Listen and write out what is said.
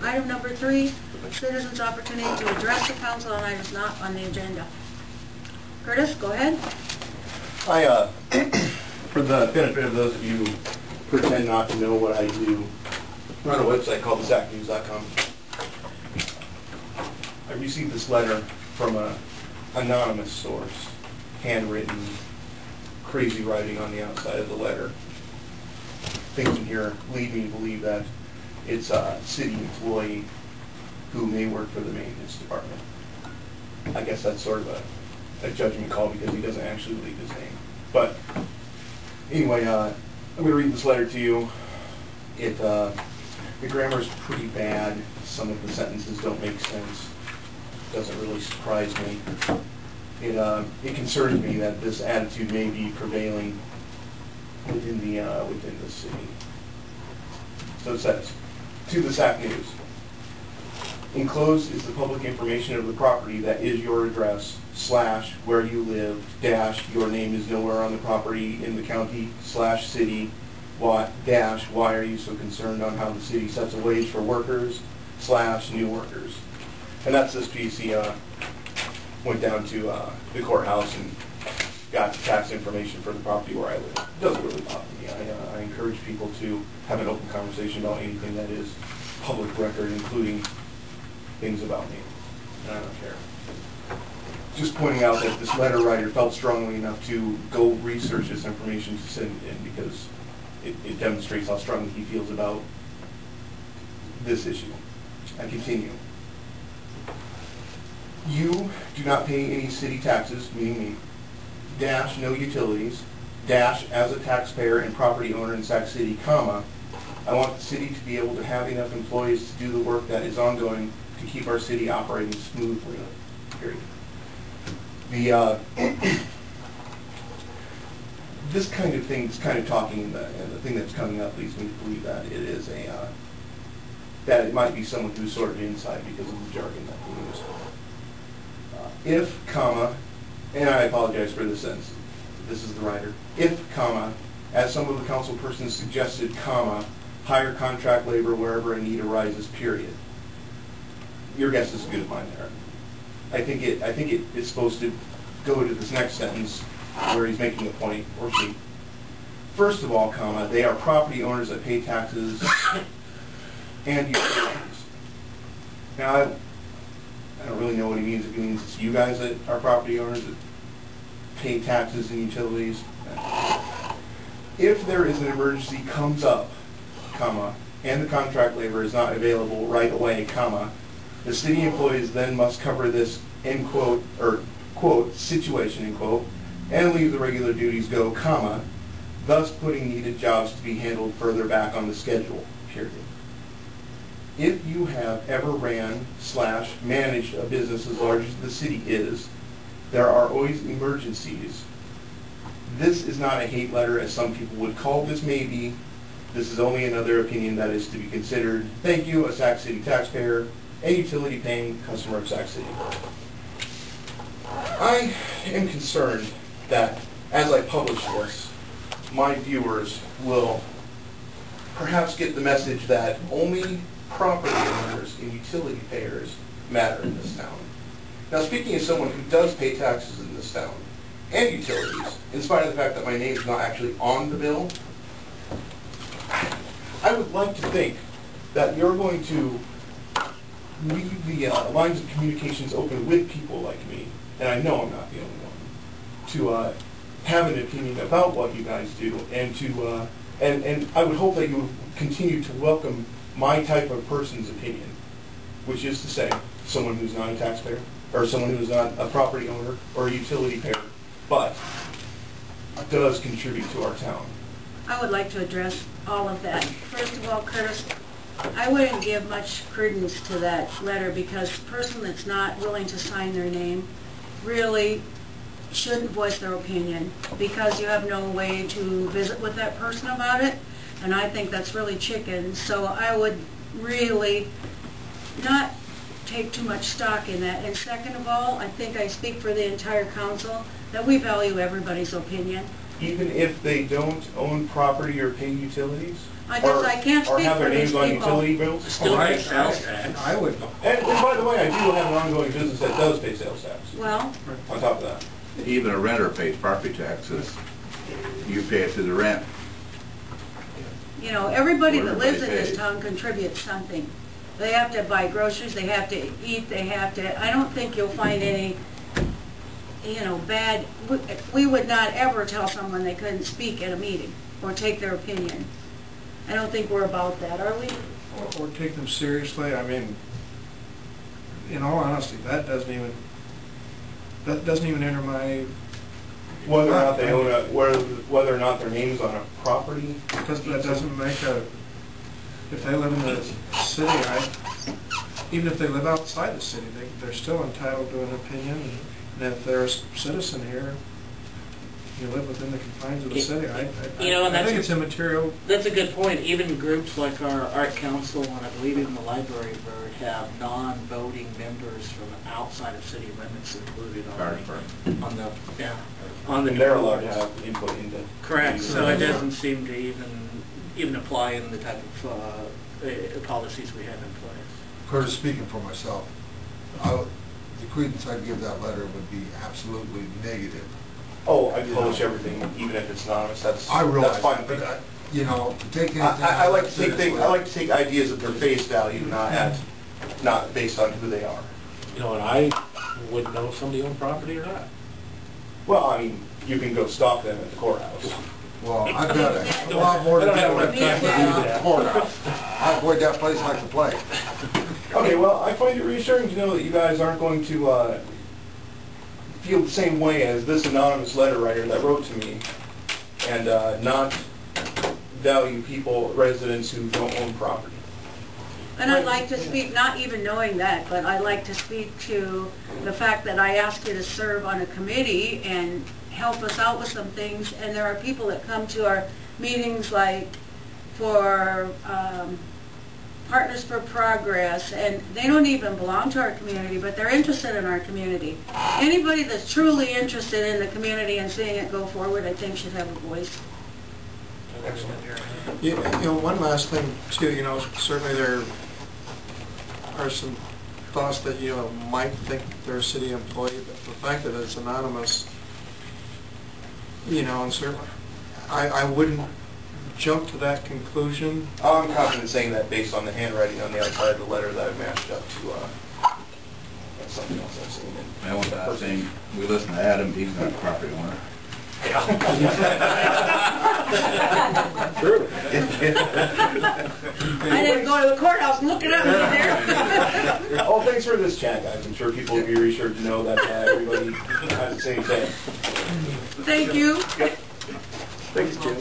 Item number 3, citizens' opportunity to address the council on items not on the agenda. Curtis, go ahead. For the benefit of those of you who pretend not to know what I do, I run a website called thesacnews.com. I received this letter from an anonymous source, handwritten, crazy writing on the outside of the letter. Things in here lead me to believe that it's a city employee who may work for the maintenance department. I guess that's sort of a judgment call because he doesn't actually leave his name. But anyway, I'm going to read this letter to you. The grammar is pretty bad. Some of the sentences don't make sense. Doesn't really surprise me. It concerns me that this attitude may be prevailing within the city. So it says, to the SAC News. Enclosed is the public information of the property that is your address, / where you live, -- your name is nowhere on the property in the county, / city, -- why are you so concerned on how the city sets a wage for workers, / new workers. And that's this piece. He went down to the courthouse and got the tax information for the property where I live. It doesn't really bother me. I encourage people to have an open conversation about anything that is public record, including things about me. And I don't care. Just pointing out that this letter writer felt strongly enough to go research this information to send it in because it demonstrates how strongly he feels about this issue. I continue. You do not pay any city taxes, meaning me, - no utilities, - as a taxpayer and property owner in Sac City, comma, I want the city to be able to have enough employees to do the work that is ongoing to keep our city operating smoothly, period. This kind of thing, this kind of talking, and the thing that's coming up leads me to believe that it is that it might be someone who's sort of inside because of the jargon that we use. If, comma, and I apologize for this sentence, this is the writer, if, comma, as some of the council persons suggested, comma, hire contract labor wherever a need arises, period. Your guess is as good as mine there. I think it's supposed to go to this next sentence where he's making a point, or she. First of all, comma, they are property owners that pay taxes and utilities. Now, I don't really know what he means. If he means it's you guys that are property owners that pay taxes and utilities. If there is an emergency comes up, comma, and the contract labor is not available right away, comma, the city employees then must cover this, end quote, or quote, situation, end quote, and leave the regular duties go, comma, thus putting needed jobs to be handled further back on the schedule, period. If you have ever ran / managed a business as large as the city is, there are always emergencies. This is not a hate letter as some people would call this maybe. This is only another opinion that is to be considered. Thank you, a Sac City taxpayer, a utility paying customer of Sac City. I am concerned that as I publish this, my viewers will perhaps get the message that only property owners and utility payers matter in this town. Now, speaking as someone who does pay taxes in this town and utilities, in spite of the fact that my name is not actually on the bill, I would like to think that you're going to leave the lines of communications open with people like me, and I know I'm not the only one, to have an opinion about what you guys do, and to and I would hope that you would continue to welcome my type of person's opinion, which is to say, someone who's not a taxpayer, or someone who's not a property owner or a utility payer, but does contribute to our town. I would like to address all of that. First of all, Curtis, I wouldn't give much credence to that letter because the person that's not willing to sign their name really shouldn't voice their opinion because you have no way to visit with that person about it, and I think that's really chicken. So I would really not take too much stock in that. And second of all, I think I speak for the entire council that we value everybody's opinion. Even if they don't own property or pay utilities? I guess I can't or speak have for their these names on people. utility bills. Still pay sales tax. I would, And by the way, I do have an ongoing business that does pay sales tax Well, on top of that. Even a renter pays property taxes. You pay it to the rent. you know, everybody that Everybody lives in this pays. town contributes something. They have to buy groceries, they have to eat, they have to, I don't think you'll find any, you know, bad, we would not ever tell someone they couldn't speak at a meeting or take their opinion. I don't think we're about that, are we? or take them seriously. I mean, in all honesty, that doesn't even enter my, Whether or not they own whether or not their name's on a property. that doesn't make a, if they live in the city, even if they live outside the city, they're still entitled to an opinion. And if they're a citizen here, you live within the confines of the city, I think it's immaterial. That's a good point. Even groups like our Art Council and I believe even the Library Board have non-voting members from outside of city limits included on the And they're allowed to have input into. correct. So it doesn't seem to even apply in the type of policies we have in place. Curtis, speaking for myself, the credence I'd give that letter would be absolutely negative. Oh, I publish everything, even if it's anonymous. I realize, that's fine. but you know, to take anything. I like to take things. I like to take ideas at their face value, not based on who they are. You know, and I wouldn't know if somebody owned property or not. Well, I mean, you can go stop them at the courthouse. Well, I've got a lot more to do with that courthouse. I avoid that place like the plague. Okay, well, I find it reassuring to know that you guys aren't going to feel the same way as this anonymous letter writer that wrote to me, and not value residents who don't own property. And I'd like to speak, not even knowing that, but I'd like to speak to the fact that I asked you to serve on a committee and help us out with some things, and there are people that come to our meetings like for Partners for Progress, and they don't even belong to our community, but they're interested in our community. Anybody that's truly interested in the community and seeing it go forward, I think should have a voice. Excellent. You know, one last thing too, you know, certainly there are some thoughts that, you know, might think they're a city employee, but the fact that it's anonymous, you know, and certainly, I wouldn't jump to that conclusion. I'm confident saying that based on the handwriting on the outside of the letter that I've matched up to something else I've seen. I want that saying, we listen to Adam, he's not a property owner. True. I didn't go to the courthouse and look it up either. Oh, thanks for this chat, guys. I'm sure people will be reassured to know that everybody has the same thing. Thank you. Thanks, Jim.